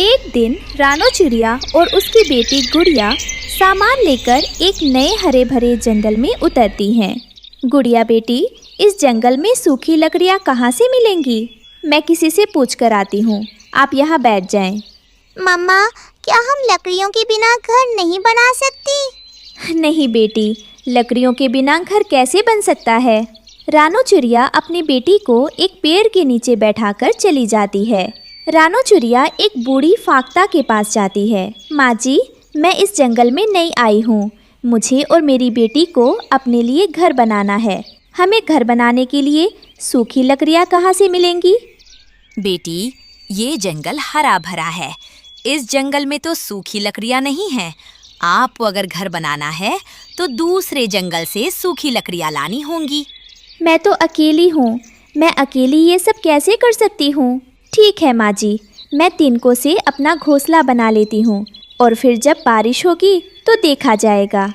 एक दिन रानो चिड़िया और उसकी बेटी गुड़िया सामान लेकर एक नए हरे भरे जंगल में उतरती हैं। गुड़िया बेटी, इस जंगल में सूखी लकड़ियाँ कहाँ से मिलेंगी? मैं किसी से पूछ कर आती हूँ, आप यहाँ बैठ जाएं। मम्मा, क्या हम लकड़ियों के बिना घर नहीं बना सकती? नहीं बेटी, लकड़ियों के बिना घर कैसे बन सकता है? रानो चिड़िया अपनी बेटी को एक पेड़ के नीचे बैठाकर चली जाती है। रानो चिड़िया एक बूढ़ी फाख्ता के पास जाती है। माँ जी, मैं इस जंगल में नई आई हूँ। मुझे और मेरी बेटी को अपने लिए घर बनाना है। हमें घर बनाने के लिए सूखी लकड़ियाँ कहाँ से मिलेंगी? बेटी, ये जंगल हरा भरा है। इस जंगल में तो सूखी लकड़ियाँ नहीं हैं। आपको अगर घर बनाना है तो दूसरे जंगल से सूखी लकड़ियाँ लानी होंगी। मैं तो अकेली हूँ, मैं अकेली ये सब कैसे कर सकती हूँ? ठीक है माँ जी, मैं तिनकों से अपना घोंसला बना लेती हूँ और फिर जब बारिश होगी तो देखा जाएगा।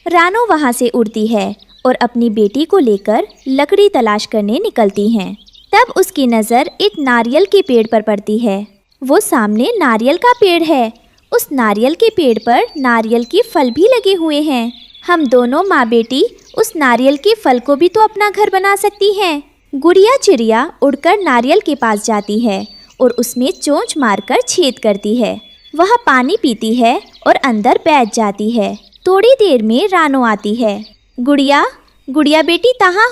रानो वहाँ से उड़ती है और अपनी बेटी को लेकर लकड़ी तलाश करने निकलती हैं। तब उसकी नज़र एक नारियल के पेड़ पर पड़ती है। वो सामने नारियल का पेड़ है। उस नारियल के पेड़ पर नारियल के फल भी लगे हुए हैं। हम दोनों माँ बेटी उस नारियल के फल को भी तो अपना घर बना सकती हैं। गुड़िया चिड़िया उड़कर नारियल के पास जाती है और उसमें चोंच मारकर छेद करती है। वह पानी पीती है और अंदर बैठ जाती है। थोड़ी देर में रानो आती है। गुड़िया, गुड़िया बेटी, कहाँ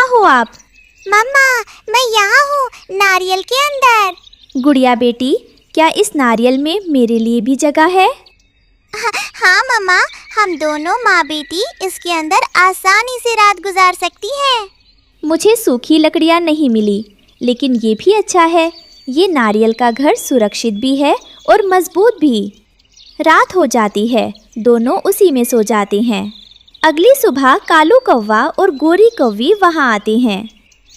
हो आप? मम्मा, मैं यहाँ हूँ, नारियल के अंदर। गुड़िया बेटी, क्या इस नारियल में मेरे लिए भी जगह है? हाँ मम्मा, हम दोनों माँ बेटी इसके अंदर आसानी से रात गुजार सकती हैं। मुझे सूखी लकड़ियाँ नहीं मिली, लेकिन ये भी अच्छा है। ये नारियल का घर सुरक्षित भी है और मजबूत भी। रात हो जाती है, दोनों उसी में सो जाते हैं। अगली सुबह कालू कौवा और गोरी कौवी वहाँ आते हैं।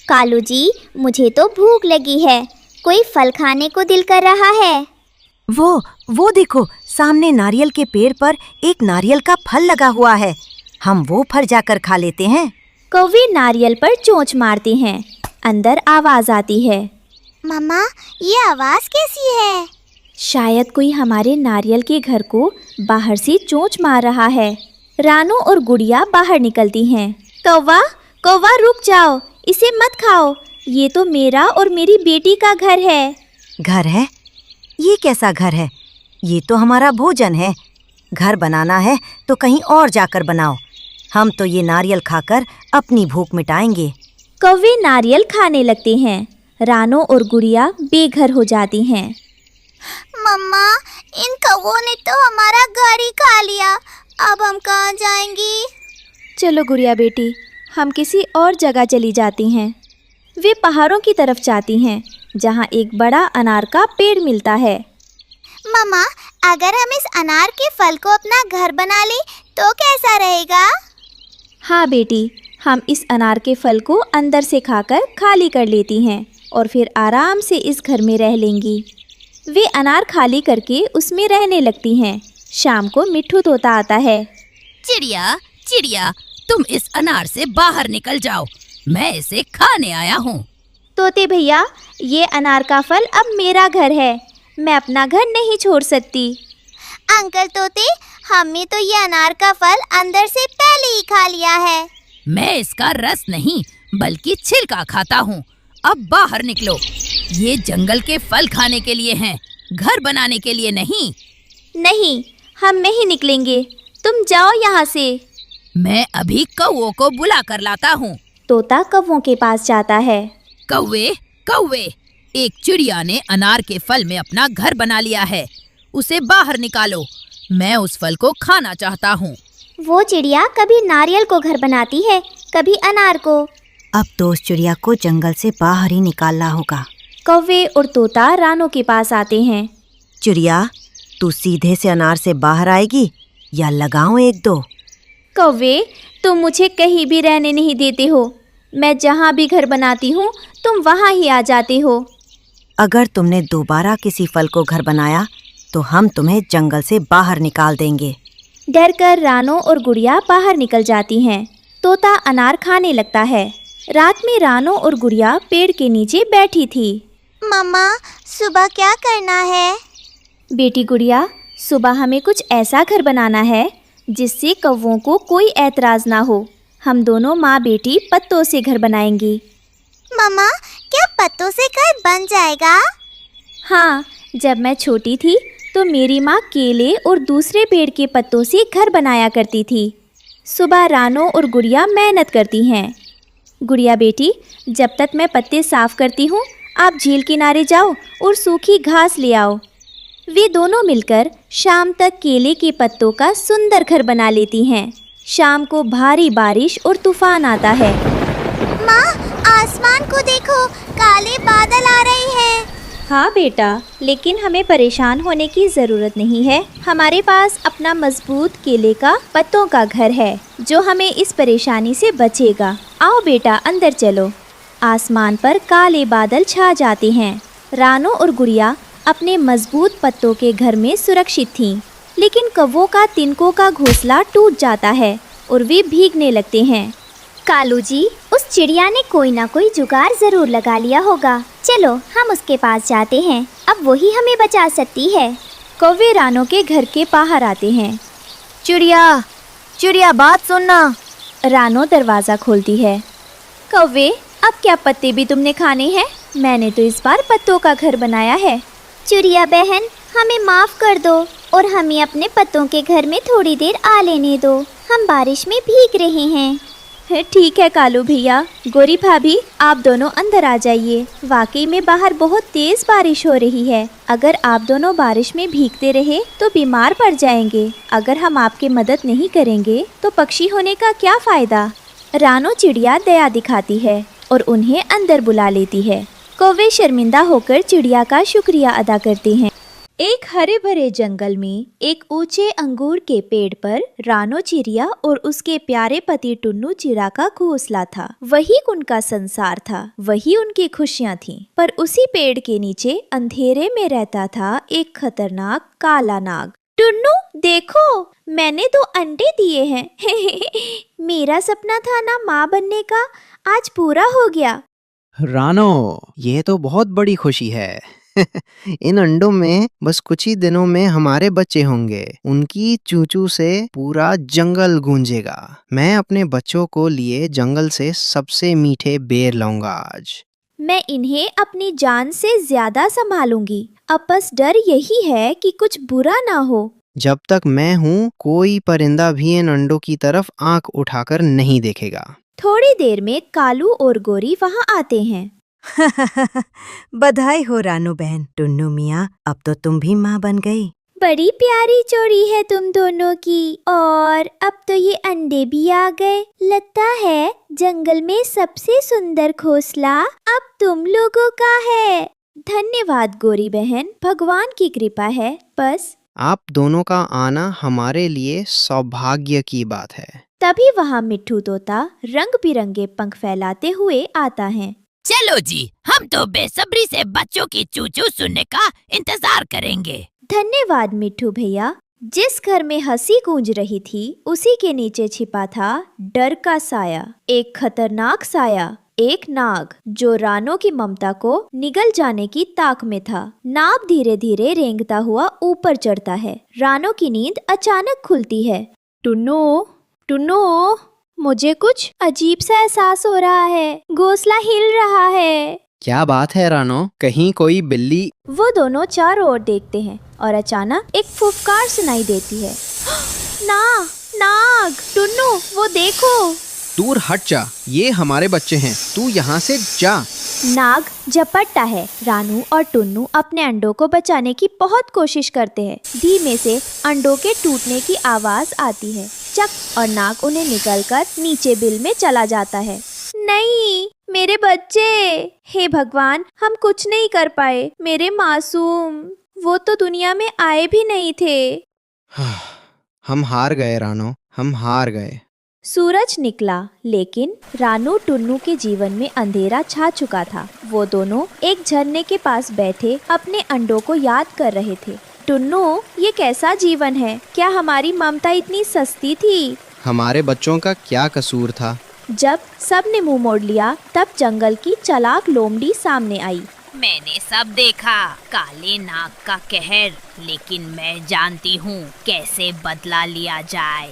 कालू जी, मुझे तो भूख लगी है, कोई फल खाने को दिल कर रहा है। वो देखो, सामने नारियल के पेड़ पर एक नारियल का फल लगा हुआ है। हम वो फल जाकर खा लेते हैं। कौवे नारियल पर चोंच मारती हैं। अंदर आवाज आती है। मम्मा, ये आवाज कैसी है? शायद कोई हमारे नारियल के घर को बाहर से चोंच मार रहा है। रानो और गुड़िया बाहर निकलती हैं। कौवा, कौवा रुक जाओ, इसे मत खाओ। ये तो मेरा और मेरी बेटी का घर है। घर है? ये कैसा घर है? ये तो हमारा भोजन है। घर बनाना है तो कहीं और जाकर बनाओ। हम तो ये नारियल खाकर अपनी भूख मिटाएंगे। कौवे नारियल खाने लगते हैं। रानो और गुड़िया बेघर हो जाती हैं। मम्मा, इन कौवों ने तो हमारा घर ही खा लिया। अब हम कहाँ जाएंगी? चलो गुड़िया बेटी, हम किसी और जगह चली जाती हैं। वे पहाड़ों की तरफ जाती हैं, जहाँ एक बड़ा अनार का पेड़ मिलता है। मम्मा, अगर हम इस अनार के फल को अपना घर बना ले तो कैसा रहेगा? हाँ बेटी, हम इस अनार के फल को अंदर से खाकर खाली कर लेती हैं और फिर आराम से इस घर में रह लेंगी। वे अनार खाली करके उसमें रहने लगती हैं। शाम को मिट्ठू तोता आता है। चिड़िया, चिड़िया, तुम इस अनार से बाहर निकल जाओ, मैं इसे खाने आया हूँ। तोते भैया, ये अनार का फल अब मेरा घर है, मैं अपना घर नहीं छोड़ सकती। अंकल तोते, हमने तो ये अनार का फल अंदर से पहले ही खा लिया है। मैं इसका रस नहीं बल्कि छिलका खाता हूँ। अब बाहर निकलो, ये जंगल के फल खाने के लिए हैं, घर बनाने के लिए नहीं। नहीं, हम नहीं निकलेंगे, तुम जाओ यहाँ से। मैं अभी कौवों को बुला कर लाता हूँ। तोता कौवों के पास जाता है। कौवे, कौवे, एक चिड़िया ने अनार के फल में अपना घर बना लिया है, उसे बाहर निकालो। मैं उस फल को खाना चाहता हूँ। वो चिड़िया कभी नारियल को घर बनाती है, कभी अनार को। अब तो उस चिड़िया को जंगल से बाहर ही निकालना होगा। कौवे और तोता रानो के पास आते हैं। चिड़िया, तू सीधे से अनार से बाहर आएगी या लगाऊं एक दो? कौवे, तुम मुझे कहीं भी रहने नहीं देते हो। मैं जहाँ भी घर बनाती हूँ तुम वहाँ ही आ जाते हो। अगर तुमने दोबारा किसी फल को घर बनाया तो हम तुम्हें जंगल से बाहर निकाल देंगे। डरकर रानो और गुड़िया बाहर निकल जाती हैं। तोता अनार खाने लगता है। रात में रानो और गुड़िया पेड़ के नीचे बैठी थी। मम्मा, सुबह क्या करना है? बेटी गुड़िया, सुबह हमें कुछ ऐसा घर बनाना है जिससे कौवों को कोई ऐतराज ना हो। हम दोनों माँ बेटी पत्तों से घर बनाएंगी। मम्मा, क्या पत्तों से घर बन जाएगा? हाँ, जब मैं छोटी थी तो मेरी माँ केले और दूसरे पेड़ के पत्तों से घर बनाया करती थी। सुबह रानो और गुड़िया मेहनत करती हैं। गुड़िया बेटी, जब तक मैं पत्ते साफ करती हूँ, आप झील किनारे जाओ और सूखी घास ले आओ। वे दोनों मिलकर शाम तक केले के पत्तों का सुंदर घर बना लेती हैं। शाम को भारी बारिश और तूफान आता है। माँ, आसमान को देखो, काले बादल आ रहे हैं। हाँ बेटा, लेकिन हमें परेशान होने की ज़रूरत नहीं है। हमारे पास अपना मजबूत केले का पत्तों का घर है जो हमें इस परेशानी से बचेगा। आओ बेटा, अंदर चलो। आसमान पर काले बादल छा जाते हैं। रानो और गुड़िया अपने मजबूत पत्तों के घर में सुरक्षित थीं, लेकिन कौवों का तिनकों का घोंसला टूट जाता है और वे भीगने लगते हैं। कालू जी, उस चिड़िया ने कोई ना कोई जुगाड़ जरूर लगा लिया होगा। चलो हम उसके पास जाते हैं, अब वही हमें बचा सकती है। कौवे रानो के घर के बाहर आते हैं। चिड़िया, चिड़िया बात सुनना। रानो दरवाज़ा खोलती है। कौवे, अब क्या पत्ते भी तुमने खाने हैं? मैंने तो इस बार पत्तों का घर बनाया है। चिड़िया बहन, हमें माफ कर दो और हमें अपने पत्तों के घर में थोड़ी देर आ लेने दो। हम बारिश में भीग रहे हैं। ठीक है कालू भैया। गोरी भाभी, आप दोनों अंदर आ जाइए। वाकई में बाहर बहुत तेज बारिश हो रही है। अगर आप दोनों बारिश में भीगते रहे तो बीमार पड़ जाएंगे। अगर हम आपकी मदद नहीं करेंगे तो पक्षी होने का क्या फायदा। रानो चिड़िया दया दिखाती है और उन्हें अंदर बुला लेती है। कौवे शर्मिंदा होकर चिड़िया का शुक्रिया अदा करते हैं। एक हरे भरे जंगल में एक ऊंचे अंगूर के पेड़ पर रानो चिड़िया और उसके प्यारे पति टुन्नू चिड़ा का घोंसला था। वही उनका संसार था, वही उनकी खुशियाँ थीं। पर उसी पेड़ के नीचे अंधेरे में रहता था एक खतरनाक काला नाग। टुन्नू देखो, मैंने 2 अंडे दिए हैं। मेरा सपना था ना माँ बनने का, आज पूरा हो गया। रानो, ये तो बहुत बड़ी खुशी है। इन अंडों में बस कुछ ही दिनों में हमारे बच्चे होंगे। उनकी चूचू से पूरा जंगल गूंजेगा। मैं अपने बच्चों को लिए जंगल से सबसे मीठे बेर लाऊंगा आज। मैं इन्हें अपनी जान से ज्यादा संभालूंगी। अब बस डर यही है कि कुछ बुरा ना हो। जब तक मैं हूँ, कोई परिंदा भी इन अंडों की तरफ आंख उठाकर नहीं देखेगा। थोड़ी देर में कालू और गोरी वहाँ आते हैं। बधाई हो रानू बहन। टुन्नू मियाँ, अब तो तुम भी माँ बन गई। बड़ी प्यारी जोड़ी है तुम दोनों की, और अब तो ये अंडे भी आ गए। लगता है जंगल में सबसे सुंदर घोंसला अब तुम लोगों का है। धन्यवाद गोरी बहन, भगवान की कृपा है बस। आप दोनों का आना हमारे लिए सौभाग्य की बात है। तभी वहाँ मिट्ठू तोता रंग बिरंगे पंख फैलाते हुए आता है। चलो जी, हम तो बेसब्री से बच्चों की चूचू सुनने का इंतजार करेंगे। धन्यवाद मिट्ठू भैया। जिस घर में हंसी गूंज रही थी, उसी के नीचे छिपा था डर का साया। एक खतरनाक साया, एक नाग जो रानो की ममता को निगल जाने की ताक में था। नाग धीरे धीरे रेंगता हुआ ऊपर चढ़ता है। रानो की नींद अचानक खुलती है। टुन्नू, टुन्नू, मुझे कुछ अजीब सा एहसास हो रहा है। घोंसला हिल रहा है। क्या बात है रानो, कहीं कोई बिल्ली? वो दोनों चारों ओर देखते हैं और अचानक एक फुफकार सुनाई देती है। नाग, टुन्नू, वो देखो। दूर हट जा, ये हमारे बच्चे हैं, तू यहाँ से जा। नाग झपटता है। रानू और टुन्नू अपने अंडों को बचाने की बहुत कोशिश करते हैं। धीमे से अंडों के टूटने की आवाज आती है। चक, और नाग उन्हें निकलकर नीचे बिल में चला जाता है। नहीं, मेरे बच्चे। हे भगवान, हम कुछ नहीं कर पाए। मेरे मासूम, वो तो दुनिया में आए भी नहीं थे। हम हार गए रानो, हम हार गए। सूरज निकला, लेकिन रानू टुन्नू के जीवन में अंधेरा छा चुका था। वो दोनों एक झरने के पास बैठे अपने अंडों को याद कर रहे थे। टुन्नू, ये कैसा जीवन है? क्या हमारी ममता इतनी सस्ती थी? हमारे बच्चों का क्या कसूर था? जब सब ने मुंह मोड़ लिया, तब जंगल की चालाक लोमड़ी सामने आई। मैंने सब देखा, काले नाग का कहर, लेकिन मैं जानती हूँ कैसे बदला लिया जाए।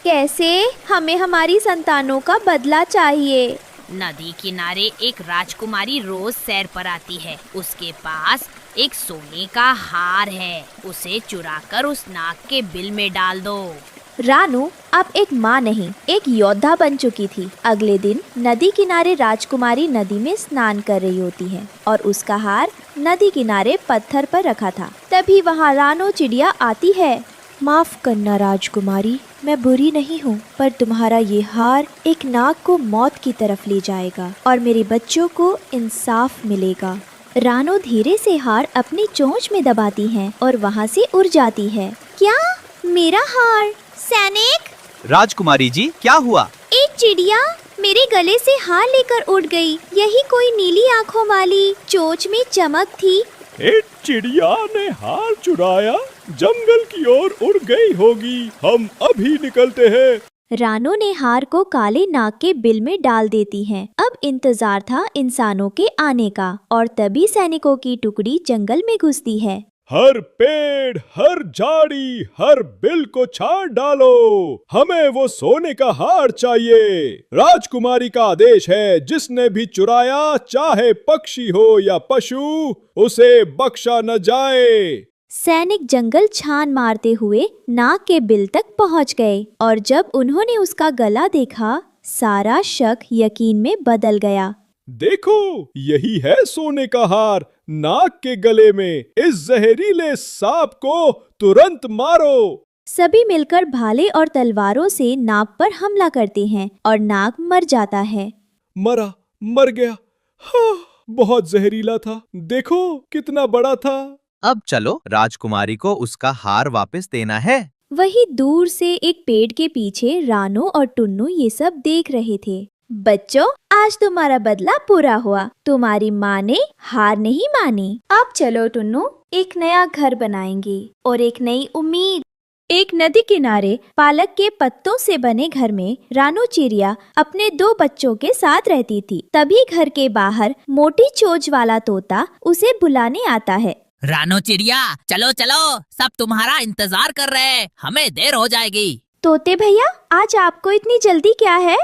कैसे? हमें हमारी संतानों का बदला चाहिए। नदी किनारे एक राजकुमारी रोज सैर पर आती है। उसके पास एक सोने का हार है। उसे चुराकर उस नाग के बिल में डाल दो। रानू अब एक माँ नहीं, एक योद्धा बन चुकी थी। अगले दिन नदी किनारे राजकुमारी नदी में स्नान कर रही होती है और उसका हार नदी किनारे पत्थर पर रखा था। तभी वहाँ रानो चिड़िया आती है। माफ करना राजकुमारी, मैं बुरी नहीं हूँ, पर तुम्हारा ये हार एक नाग को मौत की तरफ ले जाएगा और मेरे बच्चों को इंसाफ मिलेगा। रानो धीरे से हार अपनी चोंच में दबाती है और वहाँ से उड़ जाती है। क्या? मेरा हार? सैनिक! राजकुमारी जी, क्या हुआ? एक चिड़िया मेरे गले से हार लेकर उड़ गई। यही कोई नीली आँखों वाली, चोंच में चमक थी। एक चिड़िया ने हार चुराया, जंगल की ओर उड़ गई होगी। हम अभी निकलते हैं। रानो ने हार को काले नाग के बिल में डाल देती है। अब इंतजार था इंसानों के आने का और तभी सैनिकों की टुकड़ी जंगल में घुसती है। हर पेड़, हर झाड़ी, हर बिल को छांट डालो। हमें वो सोने का हार चाहिए। राजकुमारी का आदेश है, जिसने भी चुराया, चाहे पक्षी हो या पशु, उसे बख्शा न जाए। सैनिक जंगल छान मारते हुए नाग के बिल तक पहुंच गए और जब उन्होंने उसका गला देखा, सारा शक यकीन में बदल गया। देखो, यही है सोने का हार नाग के गले में। इस जहरीले सांप को तुरंत मारो। सभी मिलकर भाले और तलवारों से नाग पर हमला करते हैं और नाग मर जाता है। मर गया। हाँ, बहुत जहरीला था। देखो कितना बड़ा था। अब चलो, राजकुमारी को उसका हार वापस देना है। वही दूर से एक पेड़ के पीछे रानो और टुन्नू ये सब देख रहे थे। बच्चों, आज तुम्हारा बदला पूरा हुआ। तुम्हारी माँ ने हार नहीं मानी। अब चलो टुन्नू, एक नया घर बनाएंगे और एक नई उम्मीद। एक नदी किनारे पालक के पत्तों से बने घर में रानो चिड़िया अपने 2 बच्चों के साथ रहती थी। तभी घर के बाहर मोटी चोंच वाला तोता उसे बुलाने आता है। रानो चिड़िया, चलो चलो, सब तुम्हारा इंतजार कर रहे हैं, हमें देर हो जाएगी। तोते भैया, आज आपको इतनी जल्दी क्या है?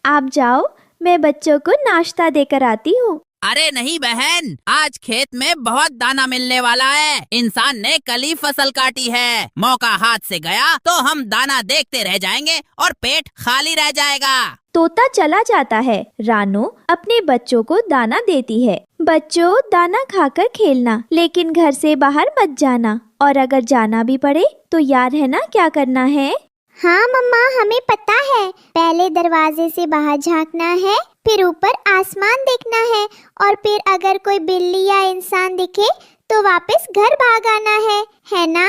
आप जाओ, मैं बच्चों को नाश्ता देकर आती हूँ। अरे नहीं बहन, आज खेत में बहुत दाना मिलने वाला है। इंसान ने कल ही फसल काटी है। मौका हाथ से गया तो हम दाना देखते रह जाएंगे और पेट खाली रह जाएगा। तोता चला जाता है। रानो अपने बच्चों को दाना देती है। बच्चों, दाना खाकर खेलना, लेकिन घर से बाहर मत जाना, और अगर जाना भी पड़े तो याद है ना क्या करना है? हाँ मम्मा, हमें पता है। पहले दरवाजे से बाहर झांकना है, फिर ऊपर आसमान देखना है, और फिर अगर कोई बिल्ली या इंसान दिखे तो वापस घर भाग आना है ना?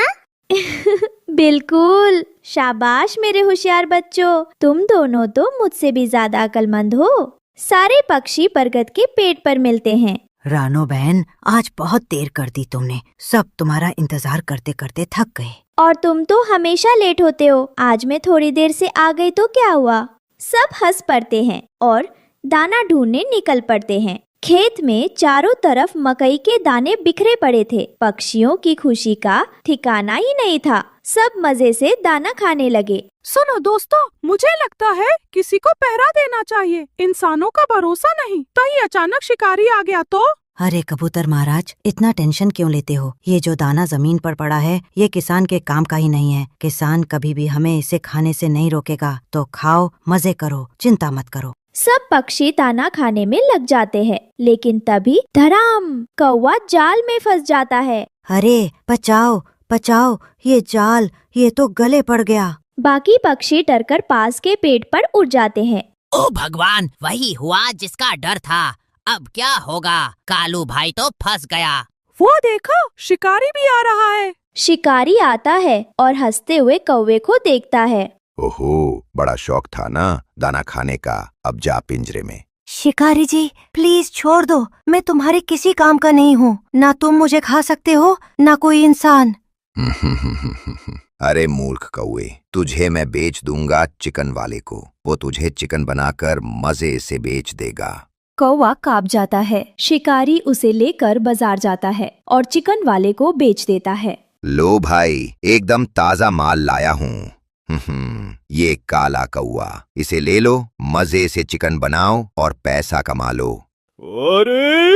बिल्कुल, शाबाश मेरे होशियार बच्चों। तुम दोनों तो मुझसे भी ज्यादा अक्लमंद हो। सारे पक्षी बरगद के पेड़ पर मिलते हैं। रानो बहन, आज बहुत देर कर दी तुमने। सब तुम्हारा इंतजार करते करते थक गए। और तुम तो हमेशा लेट होते हो। आज मैं थोड़ी देर से आ गई तो क्या हुआ? सब हंस पड़ते हैं और दाना ढूंढने निकल पड़ते हैं। खेत में चारों तरफ मकई के दाने बिखरे पड़े थे। पक्षियों की खुशी का ठिकाना ही नहीं था। सब मजे से दाना खाने लगे। सुनो दोस्तों, मुझे लगता है किसी को पहरा देना चाहिए। इंसानों का भरोसा नहीं। कहीं अचानक शिकारी आ गया तो? अरे कबूतर महाराज, इतना टेंशन क्यों लेते हो? ये जो दाना जमीन पर पड़ा है, ये किसान के काम का ही नहीं है। किसान कभी भी हमें इसे खाने से नहीं रोकेगा। तो खाओ, मजे करो, चिंता मत करो। सब पक्षी दाना खाने में लग जाते हैं, लेकिन तभी धड़ाम, कौवा जाल में फंस जाता है। अरे बचाओ बचाओ, ये जाल, ये तो गले पड़ गया। बाकी पक्षी डरकर पास के पेड़ पर उड़ जाते हैं। ओ भगवान, वही हुआ जिसका डर था। अब क्या होगा? कालू भाई तो फंस गया। वो देखो, शिकारी भी आ रहा है। शिकारी आता है और हंसते हुए कौवे को देखता है। ओहो, बड़ा शौक था ना दाना खाने का। अब जा पिंजरे में। शिकारी जी, प्लीज छोड़ दो। मैं तुम्हारे किसी काम का नहीं हूँ। ना तुम मुझे खा सकते हो, ना कोई इंसान। अरे मूर्ख कौवे, तुझे मैं बेच दूंगा चिकन वाले को। वो तुझे चिकन बनाकर मजे से बेच देगा। कौवा कांप जाता है। शिकारी उसे लेकर बाजार जाता है और चिकन वाले को बेच देता है। लो भाई, एकदम ताजा माल लाया हूँ। ये काला कौवा, इसे ले लो, मजे से चिकन बनाओ और पैसा कमा लो। अरे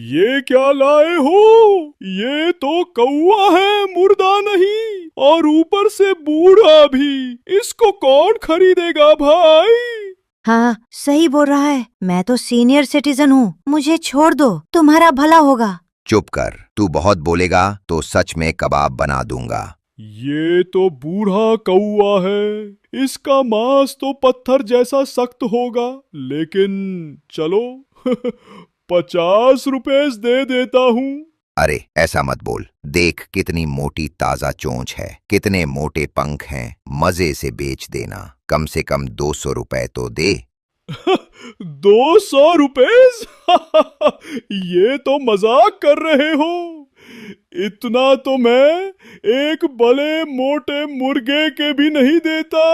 ये क्या लाए हो? ये तो कौवा है, मुर्दा नहीं, और ऊपर से बूढ़ा भी। इसको कौन खरीदेगा भाई? हाँ, सही बोल रहा है। मैं तो सीनियर सिटीजन हूँ, मुझे छोड़ दो, तुम्हारा भला होगा। चुप कर, तू बहुत बोलेगा तो सच में कबाब बना दूंगा। ये तो बूढ़ा कौवा है, इसका मांस तो पत्थर जैसा सख्त होगा, लेकिन चलो 50 रुपए दे देता हूँ। अरे ऐसा मत बोल, देख कितनी मोटी ताजा चोंच है, कितने मोटे पंख हैं, मजे से बेच देना। कम से कम 200 रुपए तो दे। 200 रुपए? ये तो मजाक कर रहे हो। इतना तो मैं एक भले मोटे मुर्गे के भी नहीं देता।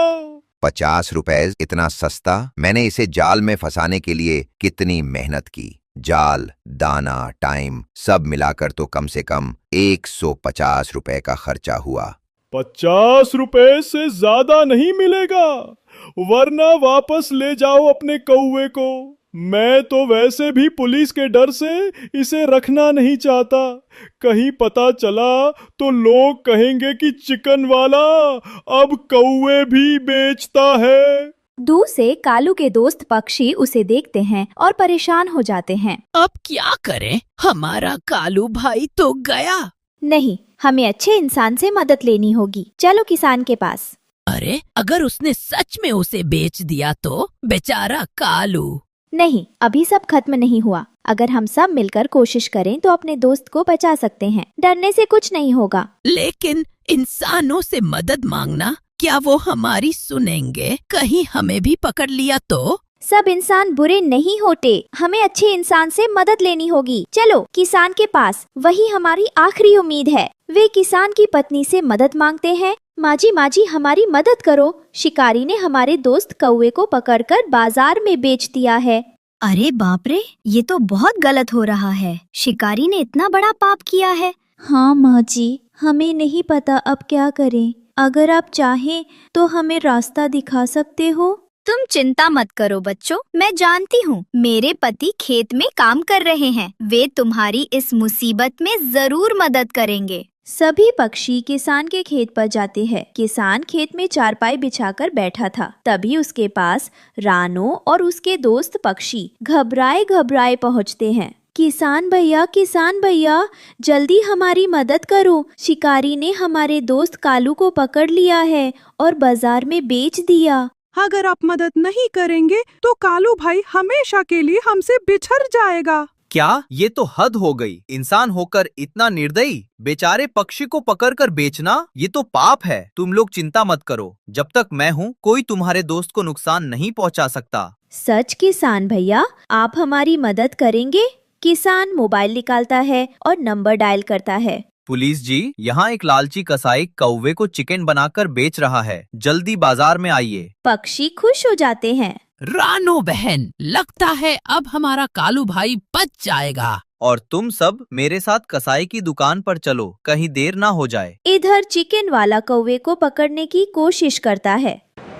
50 रुपए इतना सस्ता? मैंने इसे जाल में फंसाने के लिए कितनी मेहनत की। जाल, दाना, टाइम सब मिलाकर तो कम से कम 150 रुपए का खर्चा हुआ। 50 रुपए से ज्यादा नहीं मिलेगा, वरना वापस ले जाओ अपने कौवे को। मैं तो वैसे भी पुलिस के डर से इसे रखना नहीं चाहता। कहीं पता चला तो लोग कहेंगे कि चिकन वाला अब कौवे भी बेचता है। दूर से कालू के दोस्त पक्षी उसे देखते हैं और परेशान हो जाते हैं। अब क्या करें? हमारा कालू भाई तो गया। नहीं, हमें अच्छे इंसान से मदद लेनी होगी। चलो किसान के पास। अरे अगर उसने सच में उसे बेच दिया तो? बेचारा कालू। नहीं, अभी सब खत्म नहीं हुआ। अगर हम सब मिलकर कोशिश करें तो अपने दोस्त को बचा सकते हैं। डरने से कुछ नहीं होगा। लेकिन इंसानों से मदद मांगना, क्या वो हमारी सुनेंगे? कहीं हमें भी पकड़ लिया तो? सब इंसान बुरे नहीं होते, हमें अच्छे इंसान से मदद लेनी होगी। चलो किसान के पास, वही हमारी आखिरी उम्मीद है। वे किसान की पत्नी से मदद मांगते हैं। माजी माजी हमारी मदद करो, शिकारी ने हमारे दोस्त कौवे को पकड़कर बाजार में बेच दिया है। अरे बाप रे, ये तो बहुत गलत हो रहा है। शिकारी ने इतना बड़ा पाप किया है। हाँ माजी, हमें नहीं पता अब क्या करें। अगर आप चाहें तो हमें रास्ता दिखा सकते हो। तुम चिंता मत करो बच्चों, मैं जानती हूँ मेरे पति खेत में काम कर रहे हैं। वे तुम्हारी इस मुसीबत में जरूर मदद करेंगे। सभी पक्षी किसान के खेत पर जाते हैं। किसान खेत में चारपाई बिछाकर बैठा था। तभी उसके पास रानो और उसके दोस्त पक्षी घबराए घबराए पहुँचते हैं। किसान भैया, जल्दी हमारी मदद करो। शिकारी ने हमारे दोस्त कालू को पकड़ लिया है और बाजार में बेच दिया। अगर आप मदद नहीं करेंगे तो कालू भाई हमेशा के लिए हमसे बिछड़ जाएगा। क्या? ये तो हद हो गई। इंसान होकर इतना निर्दयी, बेचारे पक्षी को पकड़कर बेचना, ये तो पाप है। तुम लोग चिंता मत करो, जब तक मैं हूँ कोई तुम्हारे दोस्त को नुकसान नहीं पहुँचा सकता। सच किसान भैया, आप हमारी मदद करेंगे? किसान मोबाइल निकालता है और नंबर डायल करता है। पुलिस जी, यहाँ एक लालची कसाई कौवे को चिकन बनाकर बेच रहा है, जल्दी बाजार में आइए। पक्षी खुश हो जाते हैं। रानो बहन, लगता है अब हमारा कालू भाई बच जाएगा। और तुम सब मेरे साथ कसाई की दुकान पर चलो, कहीं देर ना हो जाए। इधर चिकन वाला कौवे को पकड़ने की कोशिश करता है।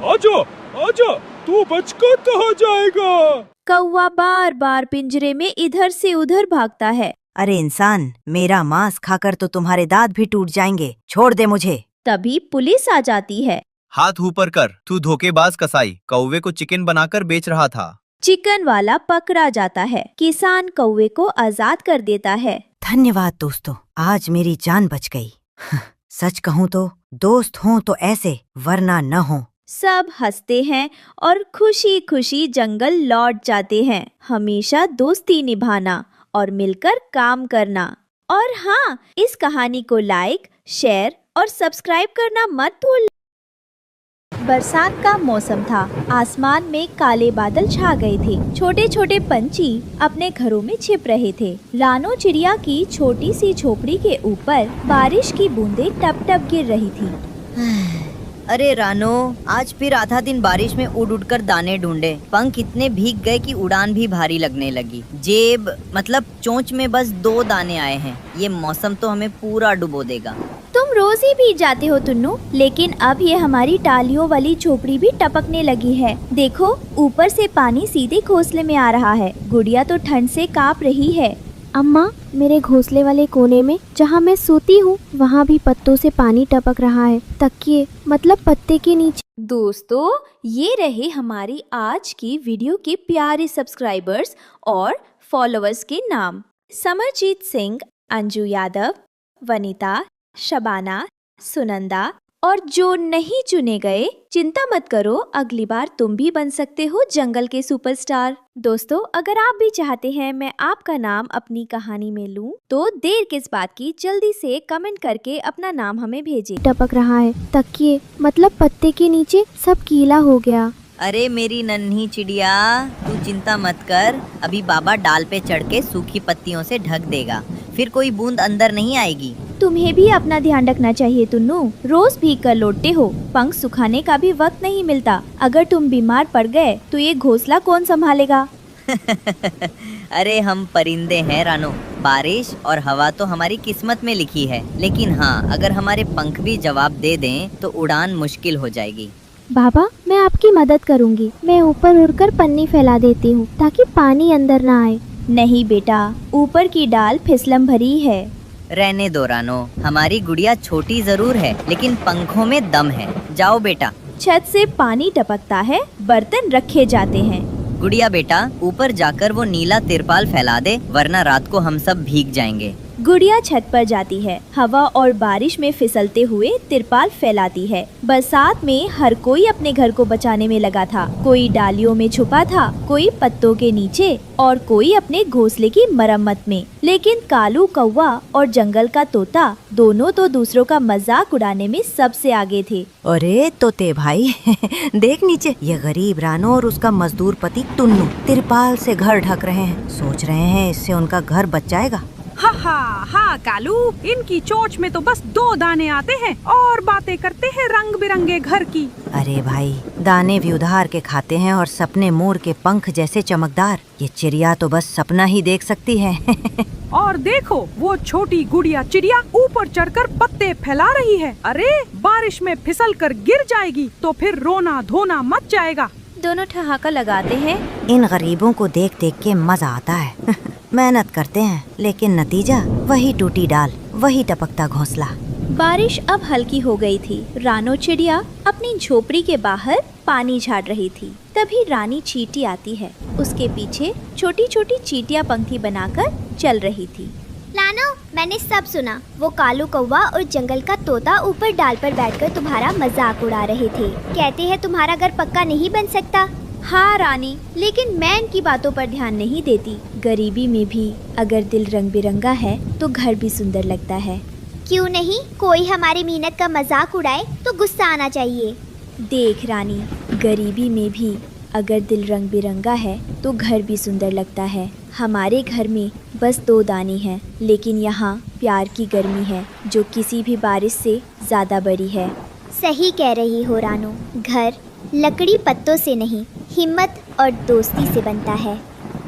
आजा, आजा, तू बचकर कहाँ जाएगा? कौवा बार बार पिंजरे में इधर से उधर भागता है। अरे इंसान, मेरा मांस खाकर तो तुम्हारे दांत भी टूट जाएंगे, छोड़ दे मुझे। तभी पुलिस आ जाती है। हाथ ऊपर कर, तू धोखेबाज कसाई, कौवे को चिकन बनाकर बेच रहा था। चिकन वाला पकड़ा जाता है। किसान कौवे को आजाद कर देता है। धन्यवाद दोस्तों, आज मेरी जान बच गई। सच कहूँ तो दोस्त हों तो ऐसे, वरना न हो। सब हंसते हैं और खुशी खुशी जंगल लौट जाते हैं। हमेशा दोस्ती निभाना और मिलकर काम करना। और हाँ, इस कहानी को लाइक, शेयर और सब्सक्राइब करना मत भूलना। बरसात का मौसम था। आसमान में काले बादल छा गए थे। छोटे छोटे पंछी अपने घरों में छिप रहे थे। रानो चिड़िया की छोटी सी झोपड़ी के ऊपर बारिश की बूंदें टप टप गिर रही थी। अरे रानो, आज फिर आधा दिन बारिश में उड़ उड़ कर दाने ढूंढे। पंख इतने भीग गए कि उड़ान भी भारी लगने लगी। जेब मतलब चोंच में बस 2 दाने आए हैं। ये मौसम तो हमें पूरा डुबो देगा। तुम रोज ही भीग जाते हो टुन्नू, लेकिन अब ये हमारी टालियों वाली झोपड़ी भी टपकने लगी है। देखो, ऊपर से पानी सीधे घोंसले में आ रहा है। गुड़िया तो ठंड से कांप रही है। अम्मा, मेरे घोंसले वाले कोने में जहाँ मैं सोती हूँ वहाँ भी पत्तों से पानी टपक रहा है। तकिए मतलब पत्ते के नीचे। दोस्तों, ये रहे हमारी आज की वीडियो के प्यारे सब्सक्राइबर्स और फॉलोअर्स के नाम। समरजीत सिंह, अंजू यादव, वनीता, शबाना, सुनंदा और जो नहीं चुने गए, चिंता मत करो, अगली बार तुम भी बन सकते हो जंगल के सुपरस्टार। दोस्तों, अगर आप भी चाहते हैं मैं आपका नाम अपनी कहानी में लूं, तो देर किस बात की, जल्दी से कमेंट करके अपना नाम हमें भेजें। टपक रहा है। तकिए मतलब पत्ते के नीचे सब गीला हो गया। अरे मेरी नन्ही चिड़िया, तू चिंता मत कर। अभी बाबा डाल पे चढ़ के सूखी पत्तियों से ढक देगा, फिर कोई बूंद अंदर नहीं आएगी। तुम्हें भी अपना ध्यान रखना चाहिए टुन्नू, रोज भीग कर लौटते हो, पंख सुखाने का भी वक्त नहीं मिलता। अगर तुम बीमार पड़ गए तो ये घोंसला कौन संभालेगा? अरे हम परिंदे हैं रानो, बारिश और हवा तो हमारी किस्मत में लिखी है। लेकिन हाँ, अगर हमारे पंख भी जवाब दे दें तो उड़ान मुश्किल हो जाएगी। बाबा, मैं आपकी मदद करूंगी। मैं ऊपर उड़कर पन्नी फैला देती हूँ ताकि पानी अंदर ना आए। नहीं बेटा, ऊपर की डाल फिसलम भरी है। रहने दो रानो, हमारी गुड़िया छोटी जरूर है लेकिन पंखों में दम है। जाओ बेटा। छत से पानी टपकता है, बर्तन रखे जाते हैं। गुड़िया बेटा, ऊपर जाकर वो नीला तिरपाल फैला दे, वरना रात को हम सब भीग जाएंगे। गुड़िया छत पर जाती है, हवा और बारिश में फिसलते हुए तिरपाल फैलाती है। बरसात में हर कोई अपने घर को बचाने में लगा था। कोई डालियों में छुपा था, कोई पत्तों के नीचे और कोई अपने घोंसले की मरम्मत में। लेकिन कालू कौवा और जंगल का तोता दोनों तो दूसरों का मजाक उड़ाने में सबसे आगे थे। अरे तोते भाई देख नीचे, ये गरीब रानो और उसका मजदूर पति टुन्नू तिरपाल से घर ढक रहे हैं। सोच रहे हैं इससे उनका घर बच जाएगा। हा हा हा कालू, इनकी चोंच में तो बस 2 दाने आते हैं और बातें करते हैं रंग बिरंगे घर की। अरे भाई, दाने भी उधार के खाते हैं और सपने मोर के पंख जैसे चमकदार। ये चिड़िया तो बस सपना ही देख सकती है। और देखो, वो छोटी गुड़िया चिड़िया ऊपर चढ़कर पत्ते फैला रही है। अरे बारिश में फिसल कर गिर जाएगी तो फिर रोना धोना मच जाएगा। दोनों ठहाका लगाते हैं। इन गरीबों को देख देख के मजा आता है। मेहनत करते हैं लेकिन नतीजा वही टूटी डाल, वही टपकता घोंसला। बारिश अब हल्की हो गई थी। रानो चिड़िया अपनी झोपड़ी के बाहर पानी झाड़ रही थी। तभी रानी चींटी आती है। उसके पीछे छोटी छोटी चींटियां पंक्ति बनाकर चल रही थी। लानो, मैंने सब सुना। वो कालू कौवा और जंगल का तोता ऊपर डाल पर बैठकर तुम्हारा मजाक उड़ा रहे थे। कहते हैं तुम्हारा घर पक्का नहीं बन सकता। हाँ रानी, लेकिन मैं इनकी बातों पर ध्यान नहीं देती। गरीबी में भी अगर दिल रंग बिरंगा है तो घर भी सुंदर लगता है। क्यों नहीं, कोई हमारी मेहनत का मजाक उड़ाए तो गुस्सा आना चाहिए। देख रानी, गरीबी में भी अगर दिल रंग बिरंगा है तो घर भी सुंदर लगता है। हमारे घर में बस 2 दाने हैं, लेकिन यहाँ प्यार की गर्मी है जो किसी भी बारिश से ज़्यादा बड़ी है। सही कह रही हो रानो, घर लकड़ी पत्तों से नहीं, हिम्मत और दोस्ती से बनता है।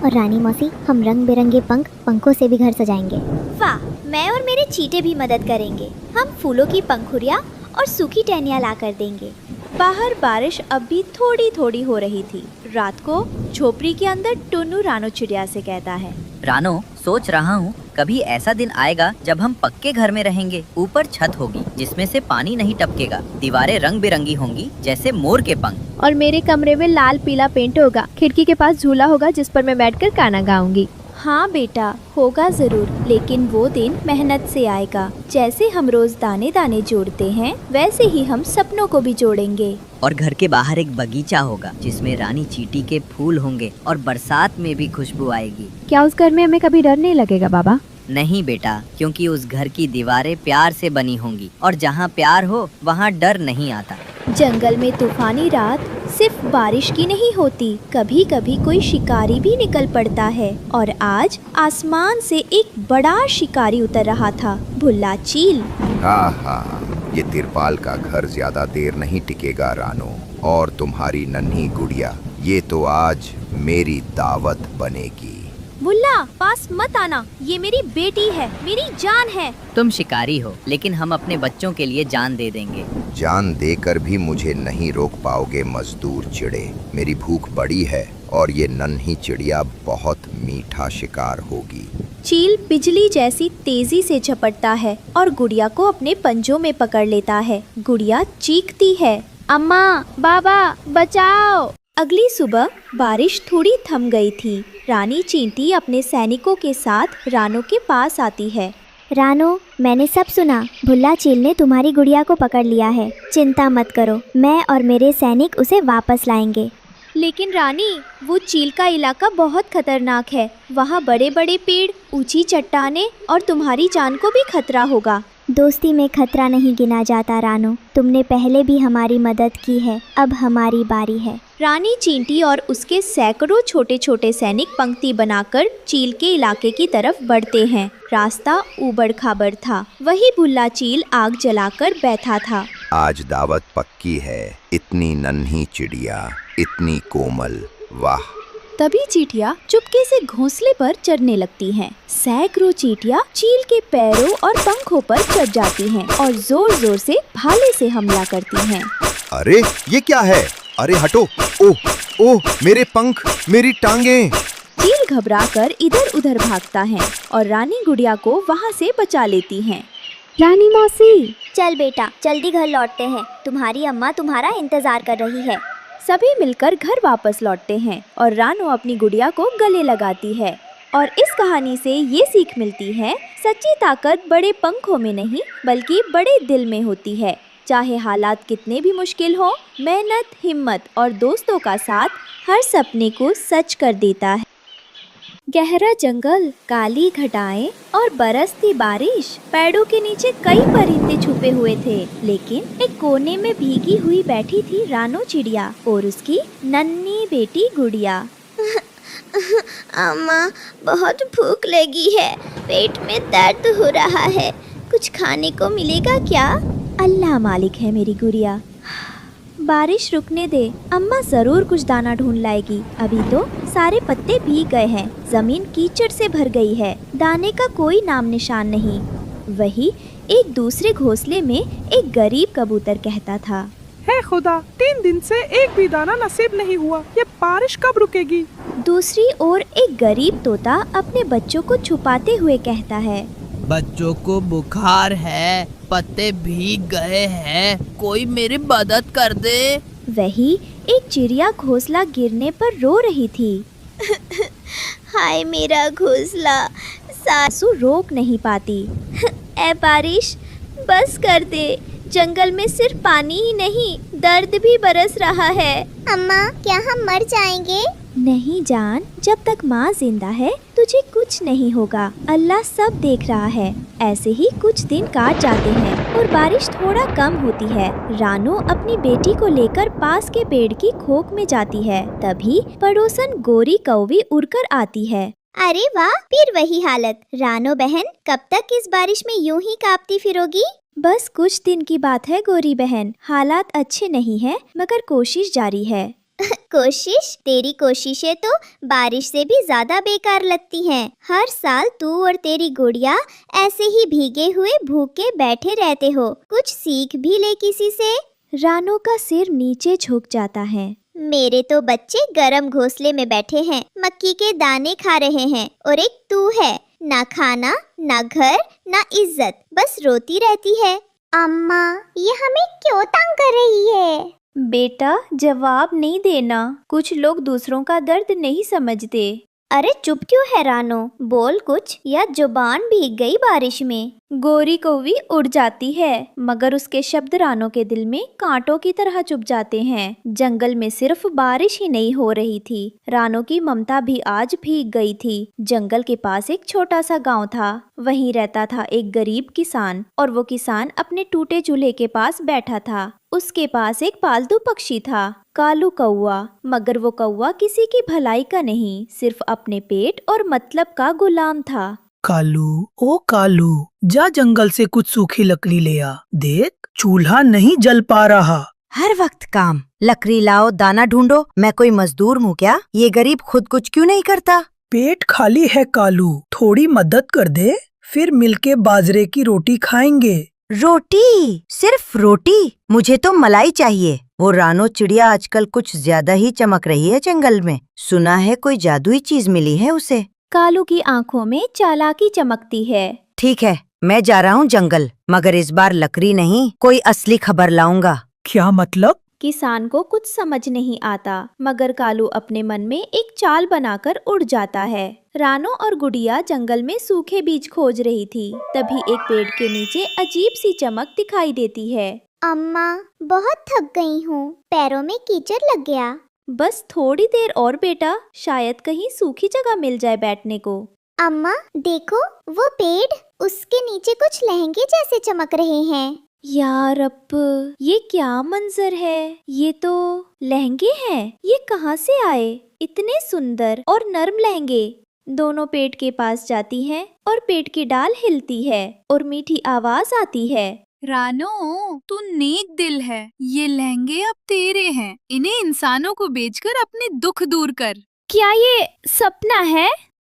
और रानी मौसी, हम रंग बिरंगे पंखों से भी घर सजाएंगे। वाह, मैं और मेरे चींटे भी मदद करेंगे। हम फूलों की पंखुड़ियाँ और सूखी टहनियाँ ला कर देंगे। बाहर बारिश अब भी थोड़ी थोड़ी हो रही थी। रात को झोपड़ी के अंदर टुन्नू रानो चिड़िया से कहता है, रानो, सोच रहा हूँ कभी ऐसा दिन आएगा जब हम पक्के घर में रहेंगे। ऊपर छत होगी जिसमें से पानी नहीं टपकेगा, दीवारें रंग बिरंगी होंगी जैसे मोर के पंख, और मेरे कमरे में लाल पीला पेंट होगा। खिड़की के पास झूला होगा जिस पर मैं बैठकर गाना गाऊंगी। हाँ बेटा, होगा जरूर, लेकिन वो दिन मेहनत से आएगा। जैसे हम रोज दाने दाने जोड़ते हैं, वैसे ही हम सपनों को भी जोड़ेंगे। और घर के बाहर एक बगीचा होगा जिसमें रानी चींटी के फूल होंगे और बरसात में भी खुशबू आएगी। क्या उस घर में हमें कभी डर नहीं लगेगा बाबा? नहीं बेटा, क्योंकि उस घर की दीवारें प्यार से बनी होंगी और जहाँ प्यार हो वहाँ डर नहीं आता। जंगल में तूफानी रात सिर्फ बारिश की नहीं होती, कभी कभी कोई शिकारी भी निकल पड़ता है। और आज आसमान से एक बड़ा शिकारी उतर रहा था, भुल्ला चील। आहा, ये तिरपाल का घर ज्यादा देर नहीं टिकेगा रानो। और तुम्हारी नन्ही गुड़िया, ये तो आज मेरी दावत बनेगी। बुल्ला, पास मत आना, ये मेरी बेटी है, मेरी जान है। तुम शिकारी हो, लेकिन हम अपने बच्चों के लिए जान दे देंगे। जान देकर भी मुझे नहीं रोक पाओगे मजदूर चिड़े। मेरी भूख बड़ी है और ये नन्ही चिड़िया बहुत मीठा शिकार होगी। चील बिजली जैसी तेजी से झपटता है और गुड़िया को अपने पंजों में पकड़ लेता है। गुड़िया चीखती है, अम्मा, बाबा, बचाओ। अगली सुबह बारिश थोड़ी थम गई थी। रानी चींटी अपने सैनिकों के साथ रानो के पास आती है। रानो, मैंने सब सुना। भुल्ला चील ने तुम्हारी गुड़िया को पकड़ लिया है। चिंता मत करो, मैं और मेरे सैनिक उसे वापस लाएंगे। लेकिन रानी, वो चील का इलाका बहुत खतरनाक है। वहाँ बड़े बड़े पेड़, ऊंची चट्टानें और तुम्हारी जान को भी खतरा होगा। दोस्ती में खतरा नहीं गिना जाता रानो। तुमने पहले भी हमारी मदद की है, अब हमारी बारी है। रानी चींटी और उसके सैकड़ों छोटे छोटे सैनिक पंक्ति बनाकर चील के इलाके की तरफ बढ़ते हैं। रास्ता ऊबड़ खाबड़ था। वही भुल्ला चील आग जलाकर बैठा था। आज दावत पक्की है। इतनी नन्ही चिड़िया, इतनी कोमल, वाह। तभी चींटियां चुपके से घोंसले पर चढ़ने लगती हैं। सैकड़ों चींटियां चील के पैरों और पंखों पर चढ़ जाती हैं और जोर जोर से भाले से हमला करती हैं। अरे ये क्या है? अरे हटो! ओह ओह, मेरे पंख, मेरी टांगें! चील घबराकर इधर उधर भागता है और रानी गुड़िया को वहाँ से बचा लेती हैं। रानी मौसी, चल बेटा, जल्दी घर लौटते हैं। तुम्हारी अम्मा तुम्हारा इंतजार कर रही है। सभी मिलकर घर वापस लौटते हैं और रानो अपनी गुड़िया को गले लगाती है। और इस कहानी से ये सीख मिलती है, सच्ची ताकत बड़े पंखों में नहीं बल्कि बड़े दिल में होती है। चाहे हालात कितने भी मुश्किल हो, मेहनत, हिम्मत और दोस्तों का साथ हर सपने को सच कर देता है। गहरा जंगल, काली घटाएं और बरसती बारिश। पेड़ों के नीचे कई परिंदे छुपे हुए थे, लेकिन एक कोने में भीगी हुई बैठी थी रानो चिड़िया और उसकी नन्ही बेटी गुड़िया। अम्मा, बहुत भूख लगी है, पेट में दर्द हो रहा है। कुछ खाने को मिलेगा क्या? अल्लाह मालिक है मेरी गुड़िया। बारिश रुकने दे, अम्मा जरूर कुछ दाना ढूंढ लाएगी। अभी तो सारे पत्ते भीग गए हैं, जमीन कीचड़ से भर गई है, दाने का कोई नाम निशान नहीं। वही एक दूसरे घोंसले में एक गरीब कबूतर कहता था, हे खुदा, 3 दिन से एक भी दाना नसीब नहीं हुआ। ये बारिश कब रुकेगी? दूसरी ओर एक गरीब तोता अपने बच्चों को छुपाते हुए कहता है, बच्चों को बुखार है, पत्ते भीग गए हैं, कोई मेरी मदद कर दे। वही एक चिड़िया घोंसला गिरने पर रो रही थी। हाय मेरा घोंसला, सासू रोक नहीं पाती। ए बारिश, बस कर दे। जंगल में सिर्फ पानी ही नहीं, दर्द भी बरस रहा है। अम्मा, क्या हम मर जाएंगे? नहीं जान, जब तक माँ जिंदा है तुझे कुछ नहीं होगा। अल्लाह सब देख रहा है। ऐसे ही कुछ दिन काट जाते हैं और बारिश थोड़ा कम होती है। रानो अपनी बेटी को लेकर पास के पेड़ की खोख में जाती है। तभी पड़ोसन गोरी कौवी उड़कर आती है। अरे वाह, फिर वही हालत। रानो बहन, कब तक इस बारिश में यूं ही कांपती फिरोगी? बस कुछ दिन की बात है गोरी बहन। हालात अच्छे नहीं है, मगर कोशिश जारी है। कोशिश? तेरी कोशिशें तो बारिश से भी ज्यादा बेकार लगती हैं। हर साल तू और तेरी गुड़िया ऐसे ही भीगे हुए भूखे बैठे रहते हो। कुछ सीख भी ले किसी से। रानो का सिर नीचे झुक जाता है। मेरे तो बच्चे गरम घोंसले में बैठे हैं, मक्की के दाने खा रहे हैं, और एक तू है, ना खाना, ना घर, ना इज्जत, बस रोती रहती है। अम्मा, ये हमें क्यों तंग कर रही है? बेटा, जवाब नहीं देना। कुछ लोग दूसरों का दर्द नहीं समझते। अरे चुप क्यों है रानो? बोल कुछ, या जुबान भीग गई बारिश में। गोरी कौवी उड़ जाती है, मगर उसके शब्द रानो के दिल में कांटों की तरह चुभ जाते हैं। जंगल में सिर्फ बारिश ही नहीं हो रही थी, रानो की ममता भी आज भीग गई थी। जंगल के पास एक छोटा सा गांव था। वहीं रहता था एक गरीब किसान, और वो किसान अपने टूटे चूल्हे के पास बैठा था। उसके पास एक पालतू पक्षी था, कालू कौवा। मगर वो कौवा किसी की भलाई का नहीं, सिर्फ अपने पेट और मतलब का गुलाम था। कालू, ओ कालू, जा जंगल से कुछ सूखी लकड़ी ले आ। देख, चूल्हा नहीं जल पा रहा। हर वक्त काम, लकड़ी लाओ, दाना ढूंढो। मैं कोई मजदूर हूँ क्या? ये गरीब खुद कुछ क्यों नहीं करता? पेट खाली है कालू, थोड़ी मदद कर दे, फिर मिलके बाजरे की रोटी खाएंगे। रोटी? सिर्फ रोटी? मुझे तो मलाई चाहिए। वो रानो चिड़िया आजकल कुछ ज्यादा ही चमक रही है जंगल में। सुना है कोई जादुई चीज मिली है उसे। कालू की आंखों में चालाकी चमकती है। ठीक है, मैं जा रहा हूँ जंगल, मगर इस बार लकड़ी नहीं, कोई असली खबर लाऊंगा। क्या मतलब? किसान को कुछ समझ नहीं आता, मगर कालू अपने मन में एक चाल बनाकर उड़ जाता है। रानो और गुड़िया जंगल में सूखे बीज खोज रही थी। तभी एक पेड़ के नीचे अजीब सी चमक दिखाई देती है। अम्मा, बहुत थक गई हूँ, पैरों में कीचड़ लग गया। बस थोड़ी देर और बेटा, शायद कहीं सूखी जगह मिल जाए बैठने को। अम्मा देखो, वो पेड़, उसके नीचे कुछ लहंगे जैसे चमक रहे हैं। यार अब ये क्या मंजर है? ये तो लहंगे हैं। ये कहाँ से आए? इतने सुंदर और नर्म लहंगे। दोनों पेड़ के पास जाती हैं और पेड़ की डाल हिलती है और मीठी आवाज आती है। रानो, तू नेक दिल है। ये लहंगे अब तेरे हैं। इन्हें इंसानों को बेचकर अपने दुख दूर कर। क्या ये सपना है?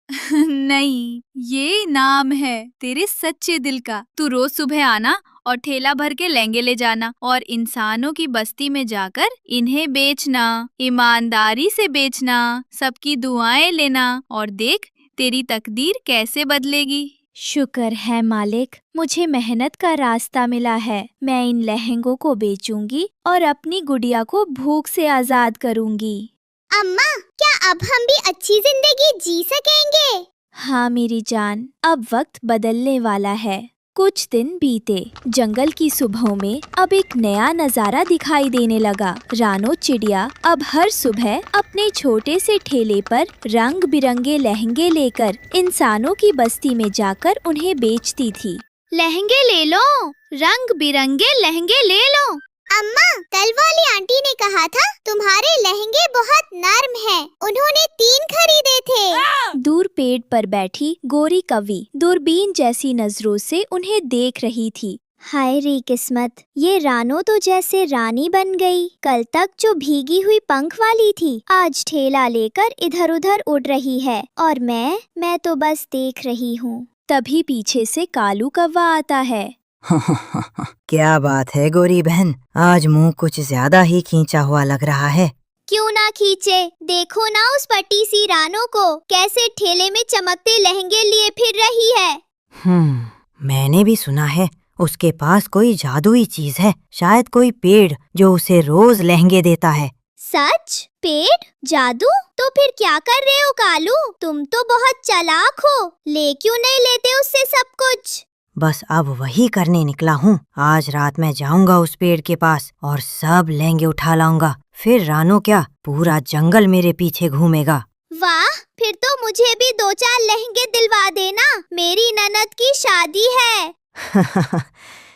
नहीं, ये इनाम है तेरे सच्चे दिल का। तू रोज सुबह आना और ठेला भर के लहंगे ले जाना और इंसानों की बस्ती में जाकर इन्हें बेचना। ईमानदारी से बेचना, सबकी दुआएं लेना, और देख तेरी तकदीर कैसे बदलेगी। शुक्र है मालिक, मुझे मेहनत का रास्ता मिला है। मैं इन लहंगों को बेचूंगी और अपनी गुड़िया को भूख से आजाद करूंगी। अम्मा, क्या अब हम भी अच्छी जिंदगी जी सकेंगे? हाँ मेरी जान, अब वक्त बदलने वाला है। कुछ दिन बीते। जंगल की सुबहों में अब एक नया नजारा दिखाई देने लगा। रानो चिड़िया अब हर सुबह अपने छोटे से ठेले पर रंग बिरंगे लहंगे लेकर इंसानों की बस्ती में जाकर उन्हें बेचती थी। लहंगे ले लो, रंग बिरंगे लहंगे ले लो। अम्मा, कल वाली आंटी ने कहा था तुम्हारे लहंगे बहुत नर्म हैं। उन्होंने 3 खरीदे थे। दूर पेड़ पर बैठी गोरी कौवी दूरबीन जैसी नजरों से उन्हें देख रही थी। हाय रे किस्मत, ये रानो तो जैसे रानी बन गई। कल तक जो भीगी हुई पंख वाली थी, आज ठेला लेकर इधर उधर उड़ रही है और मैं तो बस देख रही हूँ। तभी पीछे से कालू कौवा आता है। क्या बात है गोरी बहन, आज मुंह कुछ ज्यादा ही खींचा हुआ लग रहा है। क्यों ना खींचे, देखो ना उस पट्टी सी रानो को, कैसे ठेले में चमकते लहंगे लिए फिर रही है। मैंने भी सुना है उसके पास कोई जादुई चीज है, शायद कोई पेड़ जो उसे रोज लहंगे देता है। सच? पेड़? जादू? तो फिर क्या कर रहे हो कालू? तुम तो बहुत चालाक हो, ले क्यों नहीं लेते उससे सब कुछ? बस अब वही करने निकला हूँ। आज रात मैं जाऊंगा उस पेड़ के पास और सब लहंगे उठा लाऊंगा। फिर रानो क्या, पूरा जंगल मेरे पीछे घूमेगा। वाह, फिर तो मुझे भी 2-4 लहंगे दिलवा देना, मेरी ननद की शादी है।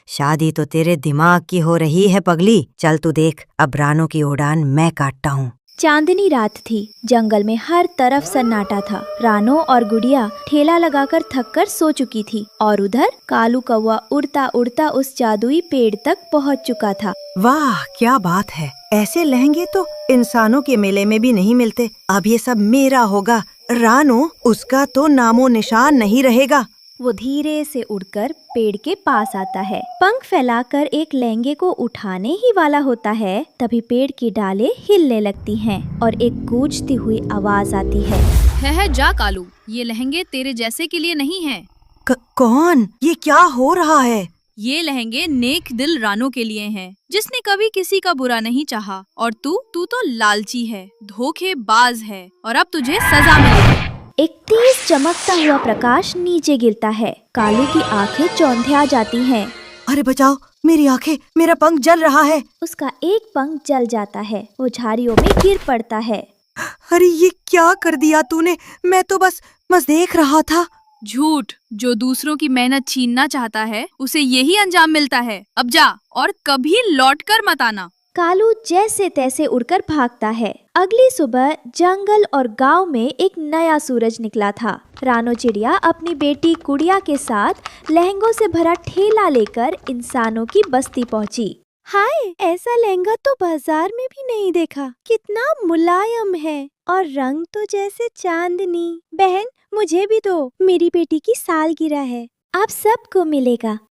शादी तो तेरे दिमाग की हो रही है पगली। चल तू देख, अब रानो की उड़ान मैं काटता हूँ। चांदनी रात थी। जंगल में हर तरफ सन्नाटा था। रानो और गुड़िया ठेला लगाकर थककर सो चुकी थी और उधर कालू कौवा उड़ता उड़ता उस जादुई पेड़ तक पहुंच चुका था। वाह, क्या बात है, ऐसे लहंगे तो इंसानों के मेले में भी नहीं मिलते। अब ये सब मेरा होगा। रानो, उसका तो नामो निशान नहीं रहेगा। वो धीरे से उड़कर पेड़ के पास आता है। पंख फैलाकर एक लहंगे को उठाने ही वाला होता है, तभी पेड़ की डालें हिलने लगती हैं और एक गूंजती हुई आवाज आती है जा कालू, ये लहंगे तेरे जैसे के लिए नहीं हैं। कौन? ये क्या हो रहा है? ये लहंगे नेक दिल रानो के लिए हैं, जिसने कभी किसी का बुरा नहीं चाहा। और तू तो लालची है, धोखेबाज है, और अब तुझे सजा मिलेगी। एक तेज चमकता हुआ प्रकाश नीचे गिरता है। कालू की आंखें चौंधिया जाती हैं। अरे बचाओ, मेरी आंखें, मेरा पंख जल रहा है। उसका एक पंख जल जाता है। वो झाड़ियों में गिर पड़ता है। अरे ये क्या कर दिया तूने? मैं तो बस देख रहा था। झूठ, जो दूसरों की मेहनत छीनना चाहता है उसे यही अंजाम मिलता है। अब जा और कभी लौट कर मत आना। कालू जैसे तैसे उड़कर भागता है। अगली सुबह जंगल और गांव में एक नया सूरज निकला था। रानो चिड़िया अपनी बेटी गुड़िया के साथ लहंगों से भरा ठेला लेकर इंसानों की बस्ती पहुंची। हाय, ऐसा लहंगा तो बाजार में भी नहीं देखा। कितना मुलायम है और रंग तो जैसे चांदनी। बहन, मुझे भी दो, मेरी बेटी की सालगिरह है। आप सबको मिलेगा।